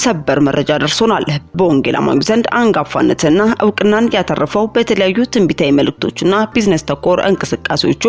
ሰበር መረጃ ደርሶናል። በወንጌል አማኞች ዘንድ አንጋፋነትና እውቅናን ያተረፈው በተለያዩ ትንቢታዊ መልእክቶችና ቢዝነስ ተኮር እንቅስቃሴዎቹ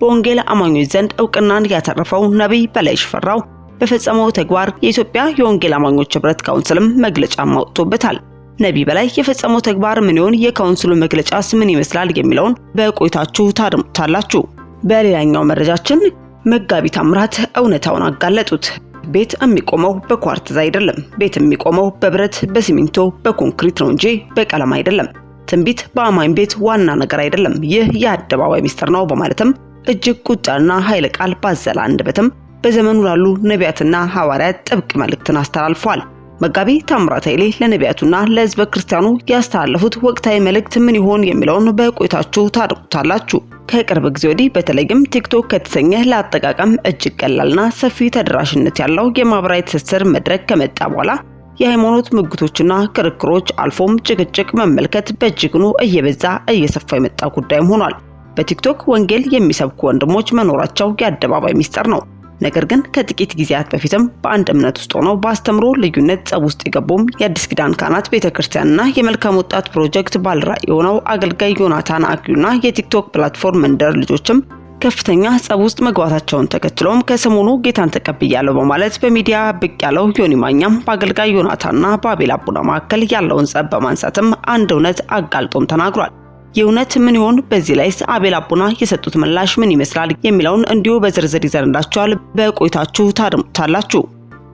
በወንጌል አማኞች ዘንድ እውቅናን ያተረፈው ነብይ በላይ ሽፈራው በፈጸመው ተግባር የኢትዮጵያ የወንጌል አማኞች ህብረት ካውንስልም መግለጫ አውጥቶበታል። ነብይ በላይ የፈጸመው ተግባር ምን ይሆን? የካውንስሉ መግለጫስ ምን ይመስላል? የሚለውን በቆይታችሁ ታድምጡታላችሁ። በሌላኛው መረጃችን መጋቢ ታምራት እውነታውን አጋለጡት። ቤት የሚቆመው በኳርትዝ አይደለም። ቤት የሚቆመው በብረት፣ በሲሚንቶ፣ በኮንክሪት ነው እንጂ በቀለም አይደለም። ትንቢት በአማኝ ቤት ዋና ነገር አይደለም። ይህ የአደባባይ ሚስጥር ነው በማለትም እጅግ ቁጣና ኃይለ ቃል ባዘለ አንደበትም በዘመኑ ላሉ ነቢያትና ሐዋርያት ጥብቅ መልእክትን አስተላልፈዋል። መጋቢ ታምራት ኃይሌ ለነቢያቱና ለሕዝበ ክርስቲያኑ ያስተላለፉት ወቅታዊ መልእክት ምን ይሆን የሚለውን በቆይታችሁ ታድምጡታላችሁ። ከቅርብ ጊዜ ወዲህ በተለይም ቲክቶክ ከተሰኘ ለአጠቃቀም እጅግ ቀላልና ሰፊ ተደራሽነት ያለው የማህበራዊ ትስስር መድረክ ከመጣ በኋላ የሃይማኖት ሙግቶችና ክርክሮች አልፎም ጭቅጭቅ መመልከት በእጅጉ እየበዛ እየሰፋ የመጣ ጉዳይም ሆኗል። በቲክቶክ ወንጌል የሚሰብኩ ወንድሞች መኖራቸው የአደባባይ ሚስጥር ነው። ነገር ግን ከጥቂት ጊዜያት በፊትም በአንድ እምነት ውስጥ ሆነው በአስተምሮ ልዩነት ጸብ ውስጥ የገቡም የአዲስ ኪዳን ካህናት ቤተክርስቲያንና የመልካም ወጣት ፕሮጀክት ባለራዕይ የሆነው አገልጋይ ዮናታን አክሊሉና የቲክቶክ ፕላትፎርም መንደር ልጆችም ከፍተኛ ጸብ ውስጥ መግባታቸውን ተከትሎም ከሰሞኑ ጌታን ተቀብያለሁ በማለት በሚዲያ ብቅ ያለው ዮኒ ማኛም በአገልጋይ ዮናታንና በአቤል አቡና መካከል ያለውን ጸብ በማንሳትም አንድ እውነት አጋልጦም ተናግሯል። የእውነት ምን ይሆን? በዚህ ላይስ አቤል አቡና የሰጡት ምላሽ ምን ይመስላል? የሚለውን እንዲሁ በዝርዝር ይዘንላችኋል። በቆይታችሁ ታድምጡታላችሁ።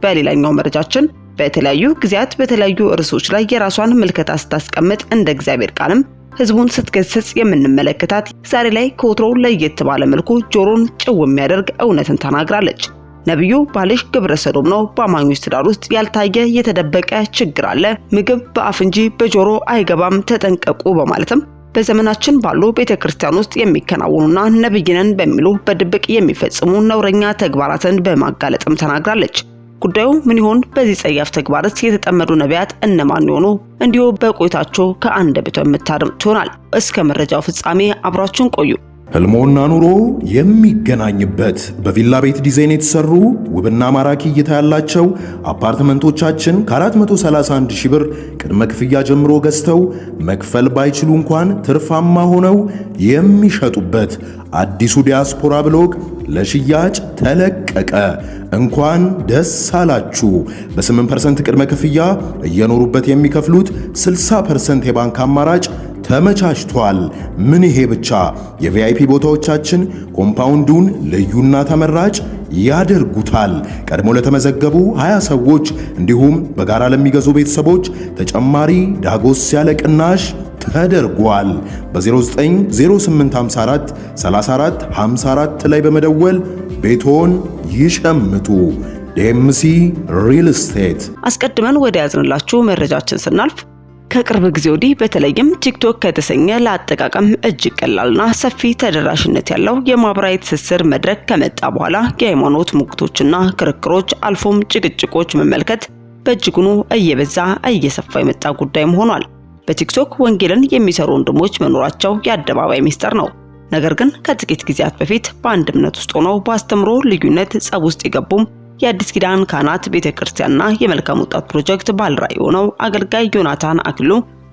በሌላኛው መረጃችን በተለያዩ ጊዜያት በተለያዩ ርዕሶች ላይ የራሷን ምልከታ ስታስቀምጥ እንደ እግዚአብሔር ቃልም ህዝቡን ስትገስጽ የምንመለከታት ዛሬ ላይ ከወትሮው ለየት ባለ መልኩ ጆሮን ጭው የሚያደርግ እውነትን ተናግራለች። ነብዩ ባልሽ ግብረ ሰዶም ነው፣ በአማኞች ትዳር ውስጥ ያልታየ የተደበቀ ችግር አለ፣ ምግብ በአፍ እንጂ በጆሮ አይገባም፣ ተጠንቀቁ በማለትም በዘመናችን ባሉ ቤተክርስቲያን ውስጥ የሚከናወኑና ነብይነን በሚሉ በድብቅ የሚፈጽሙ ነውረኛ ተግባራትን በማጋለጥም ተናግራለች። ጉዳዩ ምን ይሆን? በዚህ ጸያፍ ተግባርስ የተጠመዱ ነቢያት እነማን ይሆኑ? እንዲሁ በቆይታችሁ ከአንደበቷ የምታደምጡ ይሆናል። እስከ መረጃው ፍጻሜ አብራችሁን ቆዩ። ህልሞና ኑሮ የሚገናኝበት በቪላ ቤት ዲዛይን የተሰሩ ውብና ማራኪ እይታ ያላቸው አፓርትመንቶቻችን ከ431 ሺህ ብር ቅድመ ክፍያ ጀምሮ ገዝተው መክፈል ባይችሉ እንኳን ትርፋማ ሆነው የሚሸጡበት አዲሱ ዲያስፖራ ብሎክ ለሽያጭ ተለቀቀ። እንኳን ደስ አላችሁ! በ8% ቅድመ ክፍያ እየኖሩበት የሚከፍሉት 60% የባንክ አማራጭ ተመቻችቷል። ምን ይሄ ብቻ! የቪአይፒ ቦታዎቻችን ኮምፓውንዱን ልዩና ተመራጭ ያደርጉታል። ቀድሞ ለተመዘገቡ 20 ሰዎች እንዲሁም በጋራ ለሚገዙ ቤተሰቦች ተጨማሪ ዳጎስ ያለ ቅናሽ ተደርጓል። በ090854 3454 ላይ በመደወል ቤቶን ይሸምቱ። ዴምሲ ሪል ስቴት። አስቀድመን ወደ ያዝንላችሁ መረጃችን ስናልፍ ከቅርብ ጊዜ ወዲህ በተለይም ቲክቶክ ከተሰኘ ለአጠቃቀም እጅግ ቀላልና ሰፊ ተደራሽነት ያለው የማህበራዊ ትስስር መድረክ ከመጣ በኋላ የሃይማኖት ሙግቶችና ክርክሮች አልፎም ጭቅጭቆች መመልከት በእጅጉ እየበዛ እየሰፋ የመጣ ጉዳይም ሆኗል። በቲክቶክ ወንጌልን የሚሰሩ ወንድሞች መኖራቸው የአደባባይ ሚስጥር ነው። ነገር ግን ከጥቂት ጊዜያት በፊት በአንድ እምነት ውስጥ ሆነው በአስተምሮ ልዩነት ጸብ ውስጥ የገቡም የአዲስ ኪዳን ካህናት ቤተክርስቲያንና የመልካም ወጣት ፕሮጀክት ባለራዕይ የሆነው አገልጋይ ዮናታን አክሊሉ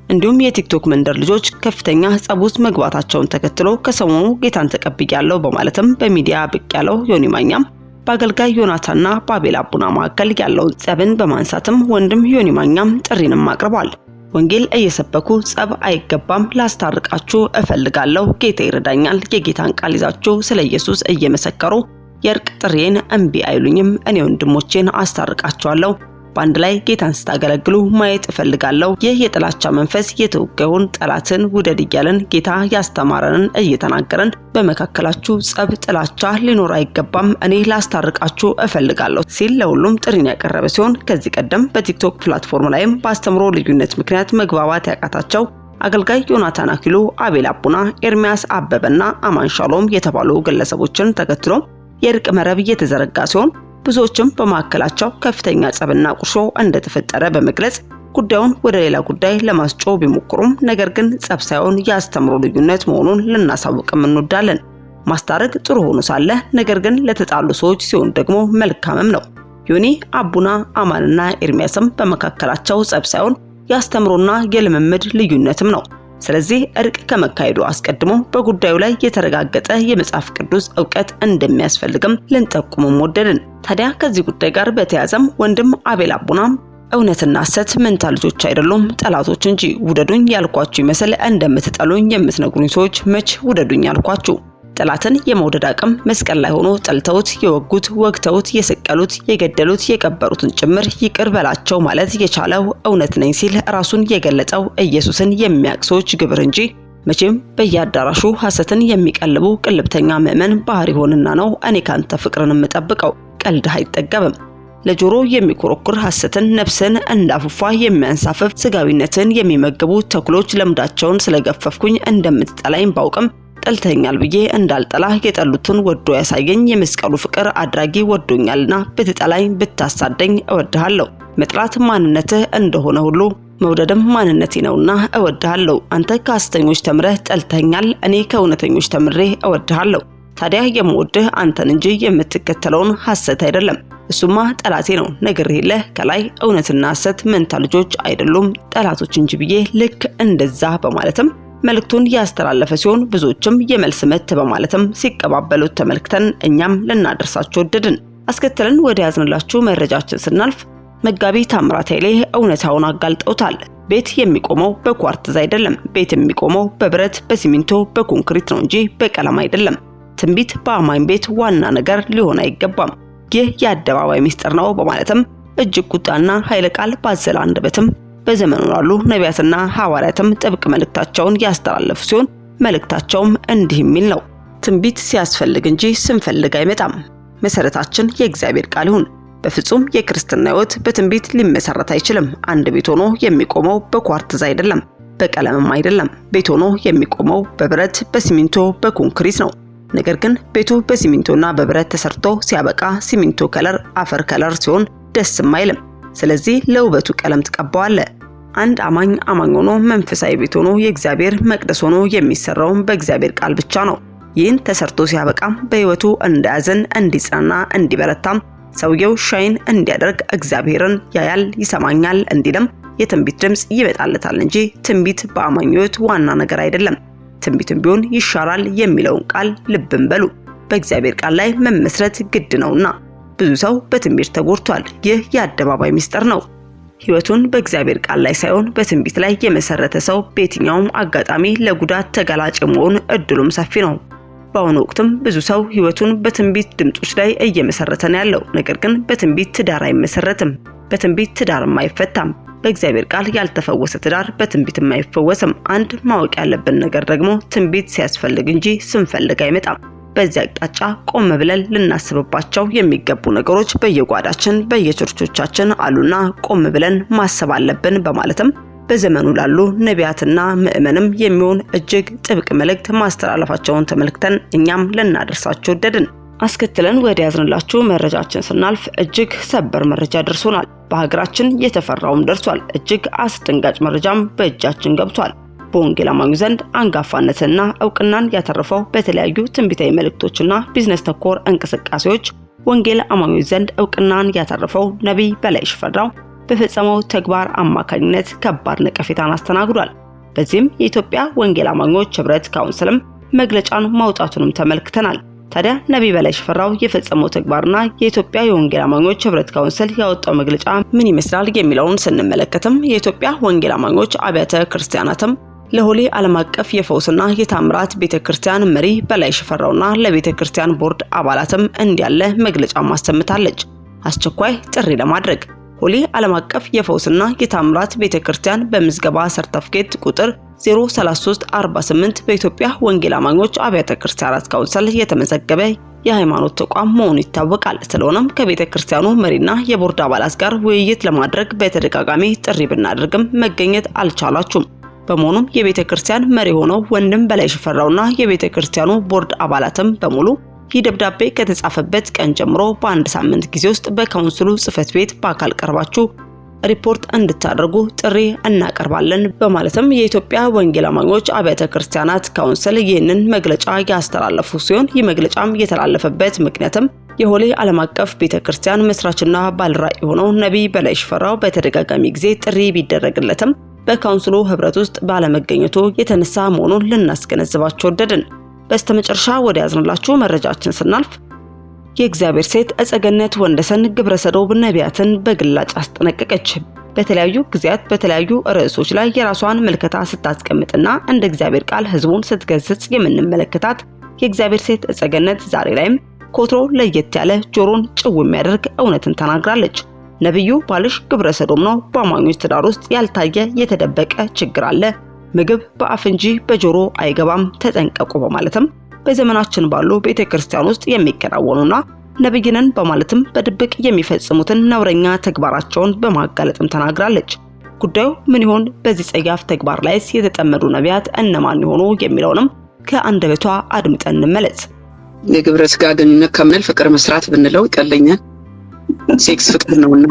እንዲሁም የቲክቶክ መንደር ልጆች ከፍተኛ ጸብ ውስጥ መግባታቸውን ተከትሎ ከሰሞኑ ጌታን ተቀብያለሁ በማለትም በሚዲያ ብቅ ያለው ዮኒ ማኛም በአገልጋይ ዮናታንና በአቤል አቡና መካከል ያለውን ጸብን በማንሳትም ወንድም ዮኒ ማኛም ጥሪንም አቅርቧል። ወንጌል እየሰበኩ ጸብ አይገባም፣ ላስታርቃችሁ እፈልጋለሁ፣ ጌታ ይረዳኛል፣ የጌታን ቃል ይዛችሁ ስለ ኢየሱስ እየመሰከሩ የእርቅ ጥሪዬን እምቢ አይሉኝም፣ እኔ ወንድሞቼን አስታርቃቸዋለሁ፣ በአንድ ላይ ጌታን ስታገለግሉ ማየት እፈልጋለሁ። ይህ የጥላቻ መንፈስ የተወገውን ጠላትን ውደድ እያለን ጌታ ያስተማረንን እየተናገረን በመካከላችሁ ጸብ፣ ጥላቻ ሊኖር አይገባም፣ እኔ ላስታርቃችሁ እፈልጋለሁ ሲል ለሁሉም ጥሪን ያቀረበ ሲሆን ከዚህ ቀደም በቲክቶክ ፕላትፎርም ላይም በአስተምሮ ልዩነት ምክንያት መግባባት ያቃታቸው አገልጋይ ዮናታን አክሊሉ፣ አቤል አቡና፣ ኤርሚያስ አበበና አማን ሻሎም የተባሉ ግለሰቦችን ተከትሎ የእርቅ መረብ እየተዘረጋ ሲሆን ብዙዎችም በማከላቸው ከፍተኛ ጸብና ቁርሾ እንደተፈጠረ በመግለጽ ጉዳዩን ወደ ሌላ ጉዳይ ለማስጮህ ቢሞክሩም ነገር ግን ጸብ ሳይሆን ያስተምሮ ልዩነት መሆኑን ልናሳውቅም እንወዳለን። ማስታረቅ ጥሩ ሆኖ ሳለ ነገር ግን ለተጣሉ ሰዎች ሲሆን ደግሞ መልካምም ነው። ዮኒ አቡና አማንና ኤርሚያስም በመካከላቸው ጸብ ሳይሆን ያስተምሮና የልምምድ ልዩነትም ነው። ስለዚህ እርቅ ከመካሄዱ አስቀድሞ በጉዳዩ ላይ የተረጋገጠ የመጽሐፍ ቅዱስ ዕውቀት እንደሚያስፈልግም ልንጠቁም ወደድን። ታዲያ ከዚህ ጉዳይ ጋር በተያያዘም ወንድም አቤል አቡናም እውነትና ሐሰት መንታ ልጆች አይደሉም ጠላቶች እንጂ ውደዱኝ ያልኳችሁ ይመስል እንደምትጠሉኝ የምትነግሩኝ ሰዎች መች ውደዱኝ ያልኳችሁ? ጠላትን የመውደድ አቅም መስቀል ላይ ሆኖ ጠልተውት የወጉት ወግተውት የሰቀሉት የገደሉት የቀበሩትን ጭምር ይቅር በላቸው ማለት የቻለው እውነት ነኝ ሲል ራሱን የገለጠው ኢየሱስን የሚያውቁ ሰዎች ግብር እንጂ መቼም በየአዳራሹ ሐሰትን የሚቀልቡ ቅልብተኛ ምዕመን ባህሪ ሆንና ነው እኔ ካንተ ፍቅርን የምጠብቀው። ቀልድ አይጠገብም። ለጆሮ የሚኮረኩር ሐሰትን ነፍስን እንዳፉፋ የሚያንሳፍፍ ስጋዊነትን የሚመገቡ ተኩሎች ለምዳቸውን ስለገፈፍኩኝ እንደምትጠላኝ ባውቅም ጠልተኛል ብዬ እንዳልጠላ የጠሉትን ወዶ ያሳየኝ የመስቀሉ ፍቅር አድራጊ ወዶኛልና ብትጠላኝ ብታሳደኝ እወድሃለሁ። መጥላት ማንነትህ እንደሆነ ሁሉ መውደድም ማንነቴ ነውና እወድሃለሁ። አንተ ከሐሰተኞች ተምረህ ጠልተኛል፣ እኔ ከእውነተኞች ተምሬ እወድሃለሁ። ታዲያ የምወድህ አንተን እንጂ የምትከተለውን ሐሰት አይደለም። እሱማ ጠላቴ ነው ነግሬህልህ ከላይ እውነትና ሐሰት መንታ ልጆች አይደሉም ጠላቶች እንጂ ብዬ ልክ እንደዛ በማለትም መልእክቱን ያስተላለፈ ሲሆን ብዙዎችም የመልስ ምት በማለትም ሲቀባበሉት ተመልክተን እኛም ልናደርሳችሁ ወደድን። አስከትለን ወደ ያዝንላችሁ መረጃችን ስናልፍ መጋቢ ታምራት ኃይሌ እውነታውን አጋልጠውታል። ቤት የሚቆመው በኳርትዝ አይደለም። ቤት የሚቆመው በብረት፣ በሲሚንቶ፣ በኮንክሪት ነው እንጂ በቀለም አይደለም። ትንቢት በአማኝ ቤት ዋና ነገር ሊሆን አይገባም። ይህ የአደባባይ ሚስጥር ነው በማለትም እጅግ ቁጣና ኃይለ ቃል ባዘለ አንደበትም በዘመኑ ላሉ ነቢያትና ሐዋርያትም ጥብቅ መልእክታቸውን ያስተላለፉ ሲሆን መልእክታቸውም እንዲህ የሚል ነው። ትንቢት ሲያስፈልግ እንጂ ስንፈልግ አይመጣም። መሰረታችን የእግዚአብሔር ቃል ይሁን። በፍጹም የክርስትና ሕይወት በትንቢት ሊመሰረት አይችልም። አንድ ቤት ሆኖ የሚቆመው በኳርትዝ አይደለም፣ በቀለምም አይደለም። ቤት ሆኖ የሚቆመው በብረት፣ በሲሚንቶ፣ በኮንክሪት ነው። ነገር ግን ቤቱ በሲሚንቶና በብረት ተሰርቶ ሲያበቃ ሲሚንቶ ከለር አፈር ከለር ሲሆን ደስም አይልም። ስለዚህ ለውበቱ ቀለም ትቀባዋለህ። አንድ አማኝ ሆኖ መንፈሳዊ ቤት ሆኖ የእግዚአብሔር መቅደስ ሆኖ የሚሰራው በእግዚአብሔር ቃል ብቻ ነው። ይህን ተሰርቶ ሲያበቃም በሕይወቱ እንዳያዘን እንዲጽናና እንዲበረታም ሰውየው ሻይን እንዲያደርግ እግዚአብሔርን ያያል ይሰማኛል እንዲለም የትንቢት ድምጽ ይመጣለታል እንጂ ትንቢት በአማኝ ሕይወት ዋና ነገር አይደለም። ትንቢትም ቢሆን ይሻራል የሚለውን ቃል ልብን በሉ። በእግዚአብሔር ቃል ላይ መመስረት ግድ ነውና ብዙ ሰው በትንቢት ተጎድቷል። ይህ የአደባባይ ሚስጥር ነው። ሕይወቱን በእግዚአብሔር ቃል ላይ ሳይሆን በትንቢት ላይ የመሰረተ ሰው በየትኛውም አጋጣሚ ለጉዳት ተጋላጭ መሆን እድሉም ሰፊ ነው። በአሁኑ ወቅትም ብዙ ሰው ሕይወቱን በትንቢት ድምጾች ላይ እየመሰረተ ነው ያለው። ነገር ግን በትንቢት ትዳር አይመሰረትም። በትንቢት ትዳርም አይፈታም። በእግዚአብሔር ቃል ያልተፈወሰ ትዳር በትንቢትም አይፈወስም። አንድ ማወቅ ያለብን ነገር ደግሞ ትንቢት ሲያስፈልግ እንጂ ስንፈልግ አይመጣም። በዚህ አቅጣጫ ቆም ብለን ልናስብባቸው የሚገቡ ነገሮች በየጓዳችን በየቸርቾቻችን አሉና ቆም ብለን ማሰብ አለብን በማለትም በዘመኑ ላሉ ነቢያትና ምዕመንም የሚሆን እጅግ ጥብቅ መልእክት ማስተላለፋቸውን ተመልክተን እኛም ልናደርሳችሁ ወደድን። አስከትለን ወደ ያዝንላችሁ መረጃችን ስናልፍ እጅግ ሰበር መረጃ ደርሶናል። በሀገራችን የተፈራውም ደርሷል። እጅግ አስደንጋጭ መረጃም በእጃችን ገብቷል። በወንጌል አማኙ ዘንድ አንጋፋነትና ዕውቅናን ያተረፈው በተለያዩ ትንቢታዊ መልእክቶችና ቢዝነስ ተኮር እንቅስቃሴዎች ወንጌል አማኞች ዘንድ ዕውቅናን ያተረፈው ነቢይ በላይ ሽፈራው በፈጸመው ተግባር አማካኝነት ከባድ ነቀፌታን አስተናግዷል። በዚህም የኢትዮጵያ ወንጌል አማኞች ህብረት ካውንስልም መግለጫን ማውጣቱንም ተመልክተናል። ታዲያ ነቢይ በላይ ሽፈራው የፈጸመው ተግባርና የኢትዮጵያ የወንጌል አማኞች ህብረት ካውንስል ያወጣው መግለጫ ምን ይመስላል የሚለውን ስንመለከትም የኢትዮጵያ ወንጌል አማኞች አብያተ ክርስቲያናትም ለሆሊ ዓለም አቀፍ የፈውስና የታምራት ቤተክርስቲያን መሪ በላይ ሽፈራውና ለቤተክርስቲያን ቦርድ አባላትም እንዲያለ መግለጫ ማሰምታለች። አስቸኳይ ጥሪ ለማድረግ ሆሊ ዓለም አቀፍ የፈውስና የታምራት ቤተክርስቲያን በምዝገባ ሰርተፍኬት ቁጥር 03348 በኢትዮጵያ ወንጌል አማኞች አብያተ ክርስቲያናት ካውንስል የተመዘገበ የሃይማኖት ተቋም መሆኑ ይታወቃል። ስለሆነም ከቤተክርስቲያኑ መሪና የቦርድ አባላት ጋር ውይይት ለማድረግ በተደጋጋሚ ጥሪ ብናደርግም መገኘት አልቻላችሁም። በመሆኑም የቤተክርስቲያን መሪ ሆነው ወንድም በላይ ሽፈራውና የቤተክርስቲያኑ ቦርድ አባላትም በሙሉ ይህ ደብዳቤ ከተጻፈበት ቀን ጀምሮ በአንድ ሳምንት ጊዜ ውስጥ በካውንስሉ ጽሕፈት ቤት በአካል ቀርባችሁ ሪፖርት እንድታደርጉ ጥሪ እናቀርባለን በማለትም የኢትዮጵያ ወንጌል አማኞች አብያተ ክርስቲያናት ካውንስል ይህንን መግለጫ ያስተላለፉ ሲሆን ይህ መግለጫም የተላለፈበት ምክንያትም የሆሌ ዓለም አቀፍ ቤተክርስቲያን መስራችና ባለራዕይ ሆነው ነብይ በላይ ሽፈራው በተደጋጋሚ ጊዜ ጥሪ ቢደረግለትም በካውንስሉ ህብረት ውስጥ ባለመገኘቱ የተነሳ መሆኑን ልናስገነዝባችሁ ወደድን። በስተመጨረሻ ወደ ያዝንላችሁ መረጃችን ስናልፍ የእግዚአብሔር ሴት እጸገነት ወንደሰን ግብረ ሰዶም ነቢያትን በግላጭ አስጠነቀቀች። በተለያዩ ጊዜያት በተለያዩ ርዕሶች ላይ የራሷን መልከታ ስታስቀምጥና እንደ እግዚአብሔር ቃል ህዝቡን ስትገስጽ የምንመለከታት የእግዚአብሔር ሴት እጸገነት ዛሬ ላይም ኮትሮ ለየት ያለ ጆሮን ጭው የሚያደርግ እውነትን ተናግራለች። ነብዩ ባልሽ ግብረ ሰዶም ነው፣ በአማኞች ትዳር ውስጥ ያልታየ የተደበቀ ችግር አለ፣ ምግብ በአፍ እንጂ በጆሮ አይገባም፣ ተጠንቀቁ በማለትም በዘመናችን ባሉ ቤተክርስቲያን ውስጥ የሚከናወኑና ነብይነን በማለትም በድብቅ የሚፈጽሙትን ነውረኛ ተግባራቸውን በማጋለጥም ተናግራለች። ጉዳዩ ምን ይሆን? በዚህ ጸያፍ ተግባር ላይስ የተጠመዱ ነቢያት እነማን ይሆኑ የሚለውንም ከአንደበቷ አድምጠን እንመለስ። የግብረ ስጋ ግንኙነት ከምንል ፍቅር መስራት ብንለው ይቀለኛል። ሴክስ ፍቅር ነውና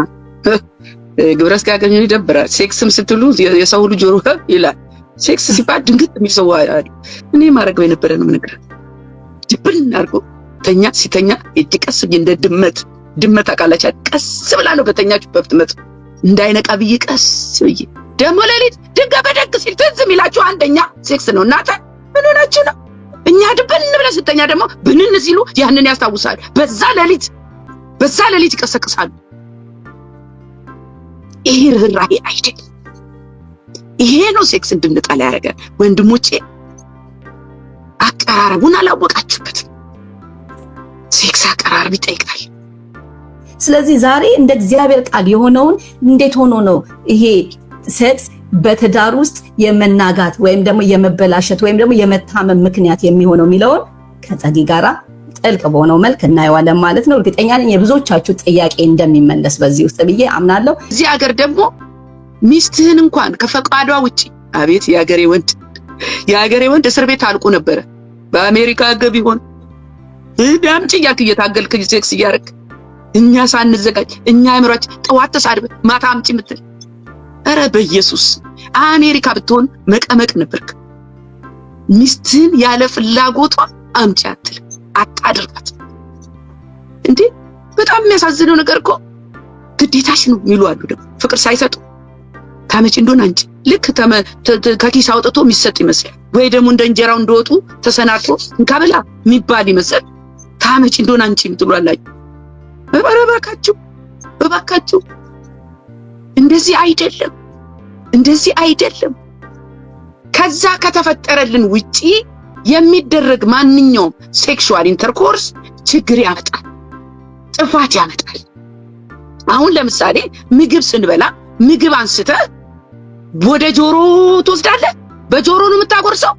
ግብረ ስጋ ግንኙነት ይደብራል። ሴክስም ስትሉ የሰው ልጅ ጆሮ ይላል። ሴክስ ሲባል ድንገት የሚሰው አይደል? እኔ ማረገው የነበረ ነው ነገር ድብን አርጎ ተኛ ሲተኛ እጅቀስ እንደ ድመት አቃላቻ ቀስ ብላ ነው በተኛችሁ በፍጥነት እንዳይነቃ ብዬ ቀስ ብዬ ደሞ ለሊት ድንጋ በደግ ሲል ትዝ የሚላችሁ አንደኛ ሴክስ ነው። እናታ ምን ሆናችሁ ነው? እኛ ድብን ብለ ስተኛ ደግሞ ብንን ሲሉ ያንን ያስታውሳል። በዛ ሌሊት ይቀሰቅሳሉ። ይሄ ርህራሄ አይደል? ይሄ ነው ሴክስ እንድንጠላ ያደረገ። ወንድሞቼ አቀራረቡን አላወቃችሁበት። ሴክስ አቀራረብ ይጠይቃል። ስለዚህ ዛሬ እንደ እግዚአብሔር ቃል የሆነውን እንዴት ሆኖ ነው ይሄ ሴክስ በትዳር ውስጥ የመናጋት ወይም ደግሞ የመበላሸት ወይም ደግሞ የመታመም ምክንያት የሚሆነው የሚለውን ከጸጊ ጋራ ጥልቅ በሆነው መልክ እናየዋለን ማለት ነው። እርግጠኛ ነኝ የብዙዎቻችሁ ጥያቄ እንደሚመለስ በዚህ ውስጥ ብዬ አምናለሁ። እዚህ ሀገር ደግሞ ሚስትህን እንኳን ከፈቃዷ ውጪ አቤት የሀገሬ ወንድ እስር ቤት አልቆ ነበረ። በአሜሪካ ገብ ይሆን ዳምጪ ያክ እየታገልክ ሴክስ እያረክ እኛ ሳንዘጋጅ እኛ አእምሯችን ጠዋት ተሳድበ ማታ አምጪ ምትል አረ በኢየሱስ አሜሪካ ብትሆን መቀመቅ ነበርክ። ሚስትህን ያለ ፍላጎቷ አምጪ አታድርጋት እንዴ! በጣም የሚያሳዝነው ነገር እኮ ግዴታሽ ነው ይሉ አሉ። ደግሞ ፍቅር ሳይሰጡ ታመጪ እንደሆነ አንቺ ልክ ከኪስ አውጥቶ የሚሰጥ ይመስል ወይ ደግሞ እንደ እንጀራው እንደወጡ ተሰናድቶ እንካበላ የሚባል ይመስል ታመጪ እንደሆነ አንቺ ምትሏላችሁ። እባካችሁ እንደዚህ አይደለም። ከዛ ከተፈጠረልን ውጪ የሚደረግ ማንኛውም ሴክሹዋል ኢንተርኮርስ ችግር ያመጣል፣ ጥፋት ያመጣል። አሁን ለምሳሌ ምግብ ስንበላ ምግብ አንስተ ወደ ጆሮ ትወስዳለህ። በጆሮ ነው የምታጎርሰው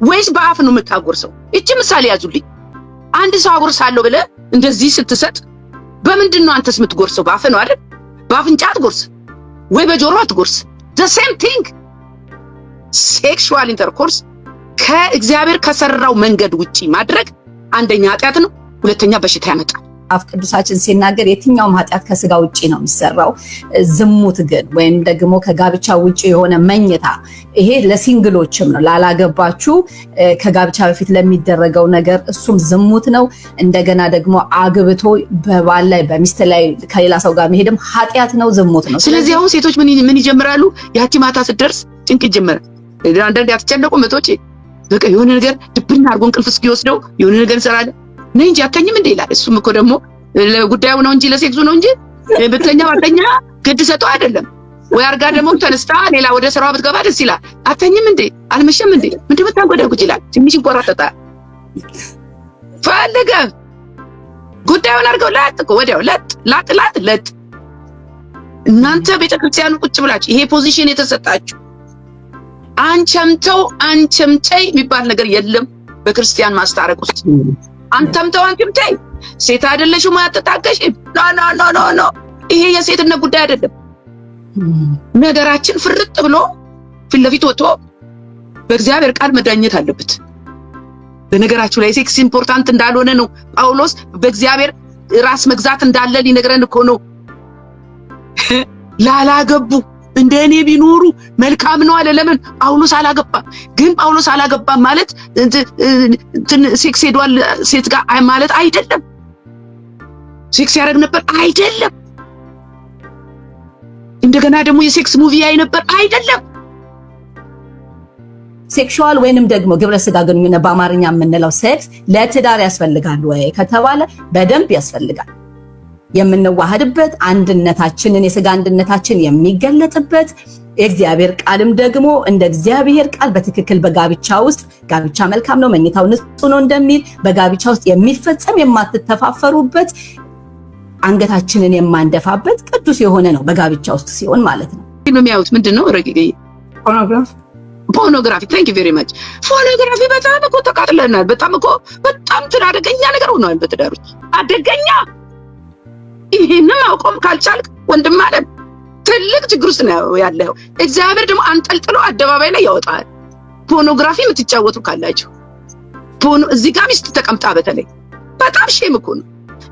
ወይስ በአፍ ነው የምታጎርሰው? እቺ ምሳሌ ያዙልኝ። አንድ ሰው አጎርሳለሁ ብለህ እንደዚህ ስትሰጥ በምንድን ነው አንተስ የምትጎርሰው? በአፍ ነው አይደል? በአፍንጫ አትጎርስ ወይ በጆሮ አትጎርስ። the same thing ሴክሹዋል ኢንተርኮርስ ከእግዚአብሔር ከሰራው መንገድ ውጪ ማድረግ አንደኛ ኃጢአት ነው፣ ሁለተኛ በሽታ ያመጣል። አፍ ቅዱሳችን ሲናገር የትኛውም ኃጢአት ከስጋ ውጪ ነው የሚሰራው። ዝሙት ግን ወይም ደግሞ ከጋብቻ ውጪ የሆነ መኝታ ይሄ ለሲንግሎችም ነው፣ ላላገባችሁ ከጋብቻ በፊት ለሚደረገው ነገር እሱም ዝሙት ነው። እንደገና ደግሞ አግብቶ በባል ላይ በሚስት ላይ ከሌላ ሰው ጋር መሄድም ኃጢአት ነው፣ ዝሙት ነው። ስለዚህ አሁን ሴቶች ምን ይጀምራሉ? ያቺ ማታ ስትደርስ ጭንቅ ይጀምራል። አንዳንዴ አትጨነቁ መቶቼ በቃ የሆነ ነገር ድብና አድርጎ እንቅልፍ እስኪወስደው የሆነ ነገር እንሰራለን ነኝ እንጂ አተኝም እንደ ይላል። እሱም እኮ ደግሞ ለጉዳዩ ነው እንጂ ለሴክሱ ነው እንጂ በተኛ ባተኛ ግድ ሰጠው አይደለም ወይ አርጋ ደግሞ ተነስታ ሌላ ወደ ስራዋ ብትገባ ደስ ይላል። አተኝም እንደ አልመሸም እንደ ምንድን ነው ታንጎዳጉጅ ይላል። ትንሽ እንቆራጠጣ ፈልገ ጉዳዩን አርገው ላጥቆ ወዲያው ላጥ እናንተ ቤተክርስቲያኑ ቁጭ ብላችሁ ይሄ ፖዚሽን የተሰጣችሁ አንቸምተይ የሚባል ነገር የለም በክርስቲያን ማስታረቅ ውስጥ። አንቸምተይ ሴት አይደለሽም ማያተጣቀሽ ኖ ይሄ የሴትነት ጉዳይ አይደለም። ነገራችን ፍርጥ ብሎ ፊት ለፊት ወጥቶ በእግዚአብሔር ቃል መዳኘት አለበት። በነገራችሁ ላይ ሴክስ ኢምፖርታንት እንዳልሆነ ነው ጳውሎስ በእግዚአብሔር ራስ መግዛት እንዳለ ሊነግረን እኮ ነው። ላላገቡ እንደኔ ቢኖሩ መልካም ነው አለ። ለምን ጳውሎስ አላገባም? ግን ጳውሎስ አላገባም ማለት ሴክስ ሄዷል ሴት ጋር ማለት አይደለም። ሴክስ ያደርግ ነበር አይደለም። እንደገና ደግሞ የሴክስ ሙቪ ያይ ነበር አይደለም። ሴክሹዋል ወይንም ደግሞ ግብረ ስጋ ግንኙነት በአማርኛ የምንለው ሴክስ ለትዳር ያስፈልጋል ወይ ከተባለ በደንብ ያስፈልጋል። የምንዋሃድበት አንድነታችንን የስጋ አንድነታችን የሚገለጥበት የእግዚአብሔር ቃልም ደግሞ እንደ እግዚአብሔር ቃል በትክክል በጋብቻ ውስጥ ጋብቻ መልካም ነው፣ መኝታው ንጹህ ነው እንደሚል በጋብቻ ውስጥ የሚፈጸም የማትተፋፈሩበት አንገታችንን የማንደፋበት ቅዱስ የሆነ ነው በጋብቻ ውስጥ ሲሆን ማለት ነው። የሚያዩት ምንድነው? ረቂቅ ፖርኖግራፊ ታንክ ዩ ቬሪ ማች። ፖርኖግራፊ በጣም እኮ ተቃጥለናል። በጣም አደገኛ ነገር ሆኗል በትዳሮች አደገኛ። ይሄንን አውቆም ካልቻልክ ወንድም ማለት ትልቅ ችግር ውስጥ ነው ያለው። እግዚአብሔር ደግሞ አንጠልጥሎ አደባባይ ላይ ያወጣል። ፖርኖግራፊ የምትጫወቱ ካላችሁ እዚህ ጋር ሚስት ተቀምጣ በተለይ በጣም ሼም እኮ ነው።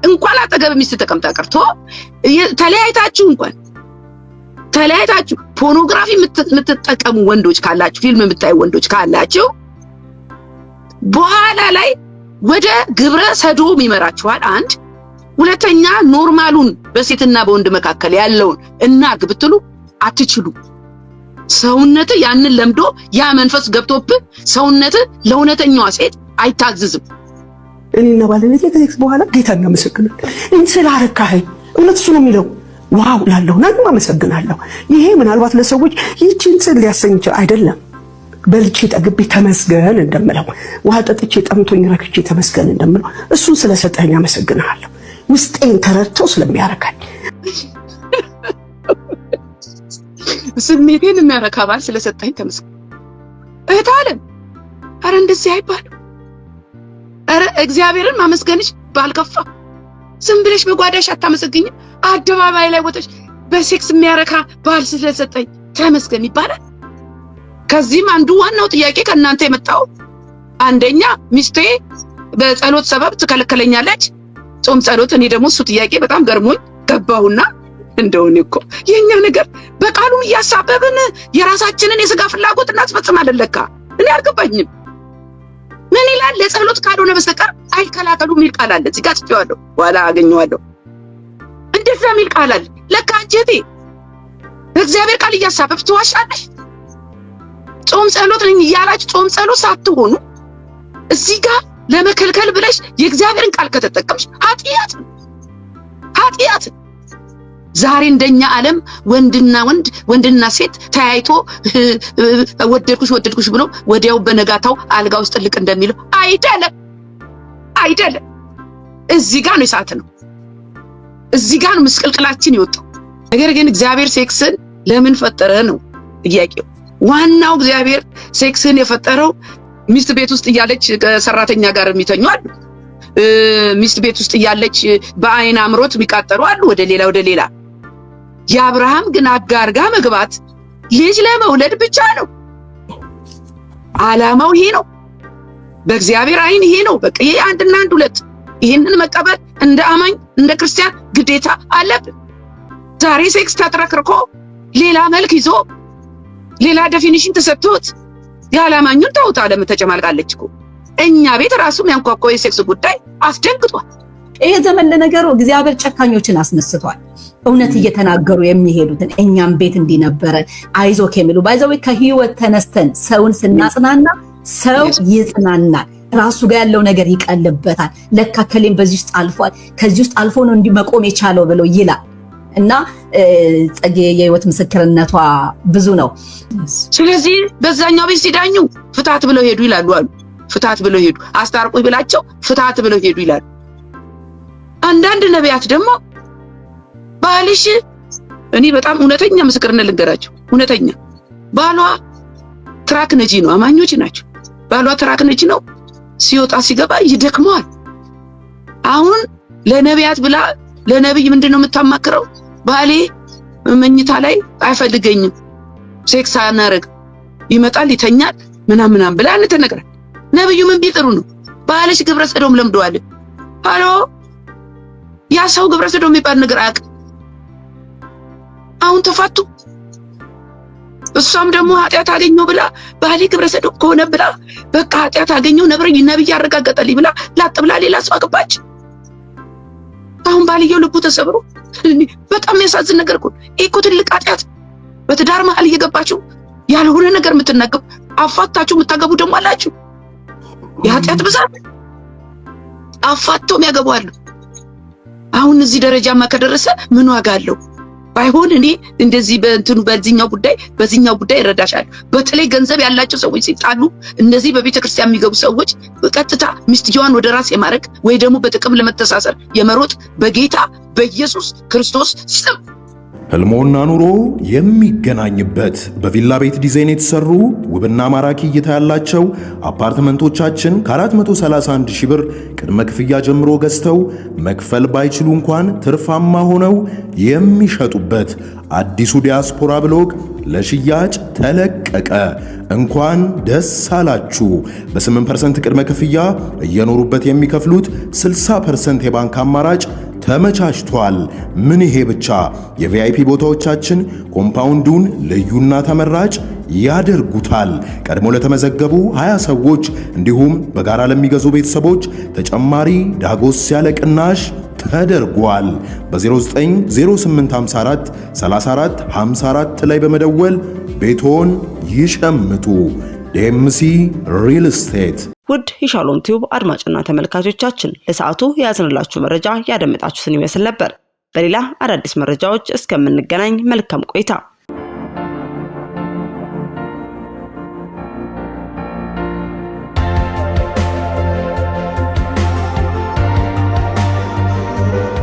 እንኳን አጠገብ ሚስት ተቀምጣ ቀርቶ ተለያይታችሁ ፖርኖግራፊ የምትጠቀሙ ወንዶች ካላችሁ፣ ፊልም የምታዩ ወንዶች ካላችሁ በኋላ ላይ ወደ ግብረ ሰዶም ይመራችኋል። አንድ ሁለተኛ ኖርማሉን በሴትና በወንድ መካከል ያለውን እናርግ ብትሉ አትችሉ። ሰውነት ያንን ለምዶ ያ መንፈስ ገብቶብህ ሰውነት ለእውነተኛዋ ሴት አይታዘዝም። እኔና ባለቤቴ ከሴክስ በኋላ ጌታ እናመሰግናለን ስላረካኸኝ። እውነት እሱ ነው የሚለው። ዋው ላለሁ ናም አመሰግናለሁ። ይሄ ምናልባት ለሰዎች ይህችን ጽል ሊያሰኝ ይችላል። አይደለም በልቼ ጠግቤ ተመስገን እንደምለው፣ ውሃ ጠጥቼ ጠምቶኝ ረክቼ ተመስገን እንደምለው እሱን ስለሰጠኝ አመሰግናለሁ። ውስጤን ተረድቶ ስለሚያረካኝ ስሜቴን የሚያረካ ባል ስለሰጠኝ ተመስገን። እህት ዓለም ኧረ እንደዚህ አይባልም። ኧረ እግዚአብሔርን ማመስገንሽ ባልከፋ ዝም ብለሽ በጓዳሽ አታመሰግኝም? አደባባይ ላይ ወጥተሽ በሴክስ የሚያረካ ባል ስለሰጠኝ ተመስገን ይባላል? ከዚህም አንዱ ዋናው ጥያቄ ከእናንተ የመጣው አንደኛ ሚስቴ በጸሎት ሰበብ ትከለከለኛለች፣ ጾም ጸሎት። እኔ ደግሞ እሱ ጥያቄ በጣም ገርሞኝ ገባሁና እንደውን እኮ የኛ ነገር በቃሉም እያሳበብን የራሳችንን የስጋ ፍላጎት እናስፈጽማለን ለካ። እኔ አልገባኝም። ምን ይላል? ለጸሎት ካልሆነ በስተቀር አይከላከሉ የሚል ቃል አለ። እዚህ ጋር ጽፌዋለሁ፣ በኋላ አገኘዋለሁ። እንደዛ የሚል ቃል አለ ለካ። አንጀቴ በእግዚአብሔር ቃል እያሳበብ ትዋሻለሽ። ጾም ጸሎት ነኝ እያላችሁ ጾም ጸሎት ሳትሆኑ እዚህ ጋር ለመከልከል ብለሽ የእግዚአብሔርን ቃል ከተጠቀምሽ ኃጢአት። ዛሬ እንደኛ ዓለም ወንድና ሴት ተያይቶ ወደድኩሽ ብሎ ወዲያው በነጋታው አልጋ ውስጥ ልቅ እንደሚለው አይደለም። እዚህ ጋር ነው እሳት ነው። እዚህ ጋር ነው ምስቅልቅላችን ይወጣው። ነገር ግን እግዚአብሔር ሴክስን ለምን ፈጠረ ነው ጥያቄው። ዋናው እግዚአብሔር ሴክስን የፈጠረው ሚስት ቤት ውስጥ እያለች ከሰራተኛ ጋር የሚተኙ አሉ። ሚስት ቤት ውስጥ እያለች በአይን አምሮት የሚቃጠሉ አሉ፣ ወደ ሌላ። የአብርሃም ግን አጋር ጋር መግባት ልጅ ለመውለድ ብቻ ነው። ዓላማው ይሄ ነው። በእግዚአብሔር አይን ይሄ ነው። በቃ ይሄ አንድና አንድ ሁለት። ይሄንን መቀበል እንደ አማኝ እንደ ክርስቲያን ግዴታ አለብን። ዛሬ ሴክስ ተጥረክርኮ ሌላ መልክ ይዞ ሌላ ዴፊኒሽን ተሰጥቶት ያላማኙን ታውታ ዓለም ተጨማልቃለች እኮ። እኛ ቤት ራሱ የሚያንኳኳው የሴክስ ጉዳይ አስደንግጧል። ይሄ ዘመን ለነገሩ እግዚአብሔር ጨካኞችን አስነስቷል። እውነት እየተናገሩ የሚሄዱትን እኛም ቤት እንዲነበረ አይዞክ የሚሉ ባይዘው ከህይወት ተነስተን ሰውን ስናጽናና ሰው ይጽናናል። ራሱ ጋር ያለው ነገር ይቀልበታል። ለካ ከሌም በዚህ ውስጥ አልፏል፣ ከዚህ ውስጥ አልፎ ነው እንዲህ መቆም የቻለው ብለው ይላል። እና ጸጌ የህይወት ምስክርነቷ ብዙ ነው። ስለዚህ በዛኛው ቤት ሲዳኙ ፍታት ብለው ሄዱ ይላሉ አሉ። ፍታት ብለው ሄዱ፣ አስታርቁኝ ብላቸው ፍታት ብለው ሄዱ ይላሉ። አንዳንድ ነቢያት ደግሞ ባልሽ እኔ በጣም እውነተኛ ምስክርነት ልንገራቸው። እውነተኛ ባሏ ትራክ ነጂ ነው። አማኞች ናቸው። ባሏ ትራክ ነጂ ነው። ሲወጣ ሲገባ ይደክመዋል። አሁን ለነቢያት ብላ ለነብይ ምንድነው የምታማክረው? ባሌ መኝታ ላይ አይፈልገኝም፣ ሴክስ አናረግ፣ ይመጣል ይተኛል ምናምን ብላ እንተነግራለን። ነብዩ ምን ቢጥሩ ነው? ባልሽ ግብረ ሰዶም ለምደዋል። ሃሎ ያ ሰው ግብረ ሰዶም የሚባል ነገር አያውቅም። አሁን ተፋቱ። እሷም ደግሞ ኃጢአት አገኘው ብላ ባሌ ግብረ ሰዶም ከሆነ ብላ በቃ ኃጢአት አገኘው ነብይ ያረጋገጠልኝ ብላ ላጥ ብላ ሌላ ሰው አገባች። አሁን ባልየው ልቡ ተሰብሮ በጣም ያሳዝን ነገር እኮ ትልቅ ኃጢአት በትዳር መሃል እየገባችሁ ያልሆነ ነገር የምትናገሩ አፋታችሁ የምታገቡ ደግሞ አላችሁ። የኃጢአት ብዛት አፋቶም ያገባሉ። አሁን እዚህ ደረጃማ ከደረሰ ምን ዋጋ አለው? ባይሆን እኔ እንደዚህ በዚህኛው ጉዳይ ይረዳሻል። በተለይ ገንዘብ ያላቸው ሰዎች ሲጣሉ እነዚህ በቤተክርስቲያን የሚገቡ ሰዎች በቀጥታ ሚስትየዋን ወደ ራስ የማረግ ወይ ደግሞ በጥቅም ለመተሳሰር የመሮጥ በጌታ በኢየሱስ ክርስቶስ ስም ህልሞና ኑሮ የሚገናኝበት በቪላ ቤት ዲዛይን የተሰሩ ውብና ማራኪ እይታ ያላቸው አፓርትመንቶቻችን ከ431 ሺህ ብር ቅድመ ክፍያ ጀምሮ ገዝተው መክፈል ባይችሉ እንኳን ትርፋማ ሆነው የሚሸጡበት አዲሱ ዲያስፖራ ብሎግ ለሽያጭ ተለቀቀ። እንኳን ደስ አላችሁ። በ8% ቅድመ ክፍያ እየኖሩበት የሚከፍሉት 60% የባንክ አማራጭ ተመቻችቷል። ምን ይሄ ብቻ! የቪአይፒ ቦታዎቻችን ኮምፓውንዱን ልዩና ተመራጭ ያደርጉታል። ቀድሞ ለተመዘገቡ 20 ሰዎች እንዲሁም በጋራ ለሚገዙ ቤተሰቦች ተጨማሪ ዳጎስ ያለ ቅናሽ ተደርጓል። በ090854 3454 ላይ በመደወል ቤቶን ይሸምቱ። ዴምሲ ሪል ስቴት። ውድ የሻሎም ቲዩብ አድማጭና ተመልካቾቻችን ለሰዓቱ ያዝንላችሁ መረጃ ያደመጣችሁትን ይመስል ነበር። በሌላ አዳዲስ መረጃዎች እስከምንገናኝ መልካም ቆይታ